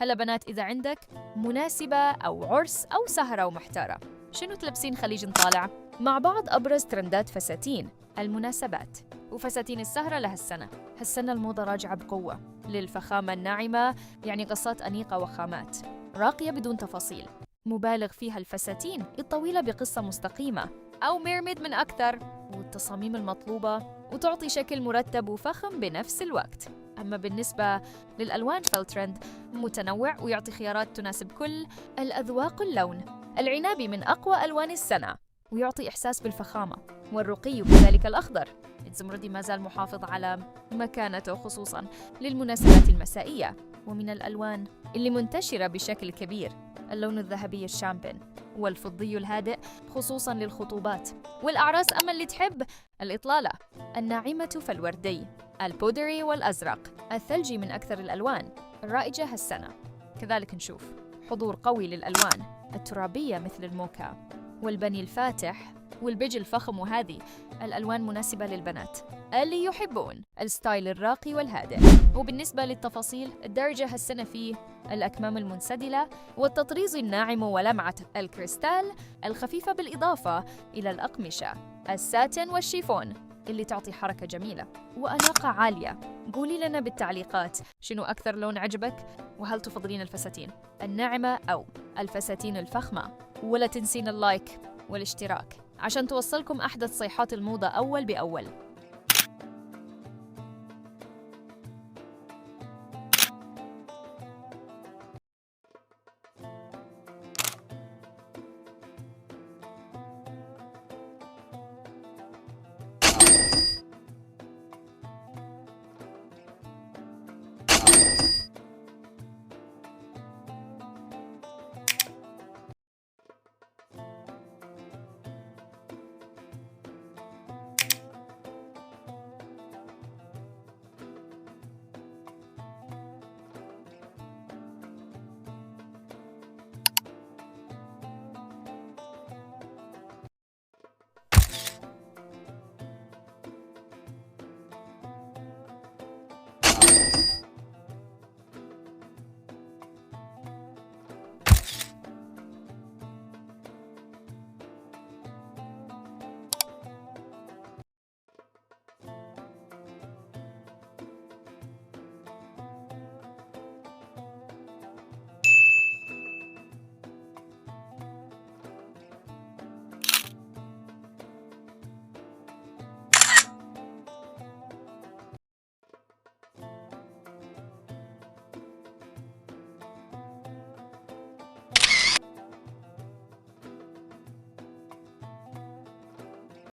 هلا بنات، إذا عندك مناسبة أو عرس أو سهرة ومحتارة، شنو تلبسين خليج نطالع؟ مع بعض أبرز ترندات فساتين المناسبات وفساتين السهرة لهالسنة. هالسنة الموضة راجعة بقوة للفخامة الناعمة، يعني قصات أنيقة وخامات راقية بدون تفاصيل، مبالغ فيها الفساتين الطويلة بقصة مستقيمة أو ميرميد من أكثر، والتصاميم المطلوبة وتعطي شكل مرتب وفخم بنفس الوقت. أما بالنسبة للألوان فالترند متنوع ويعطي خيارات تناسب كل الأذواق. اللون العنابي من أقوى ألوان السنة ويعطي إحساس بالفخامة والرقي، وكذلك الأخضر الزمردي ما زال محافظ على مكانته خصوصاً للمناسبات المسائية. ومن الألوان اللي منتشرة بشكل كبير اللون الذهبي الشامبين والفضي الهادئ خصوصاً للخطوبات والأعراس. أما اللي تحب الإطلالة الناعمة فالوردي، البودري والأزرق، الثلجي من أكثر الألوان الرائجة هالسنة. كذلك نشوف حضور قوي للألوان الترابية مثل الموكا والبني الفاتح والبيج الفخم، وهذه الألوان مناسبة للبنات اللي يحبون الستايل الراقي والهادئ. وبالنسبة للتفاصيل، الدرجة هالسنة فيه الأكمام المنسدلة والتطريز الناعم ولمعة الكريستال الخفيفة، بالإضافة إلى الأقمشة الساتن والشيفون اللي تعطي حركة جميلة وأناقة عالية. قولي لنا بالتعليقات شنو أكثر لون عجبك، وهل تفضلين الفساتين الناعمة أو الفساتين الفخمة؟ ولا تنسين اللايك والاشتراك عشان توصلكم أحدث صيحات الموضة أول بأول.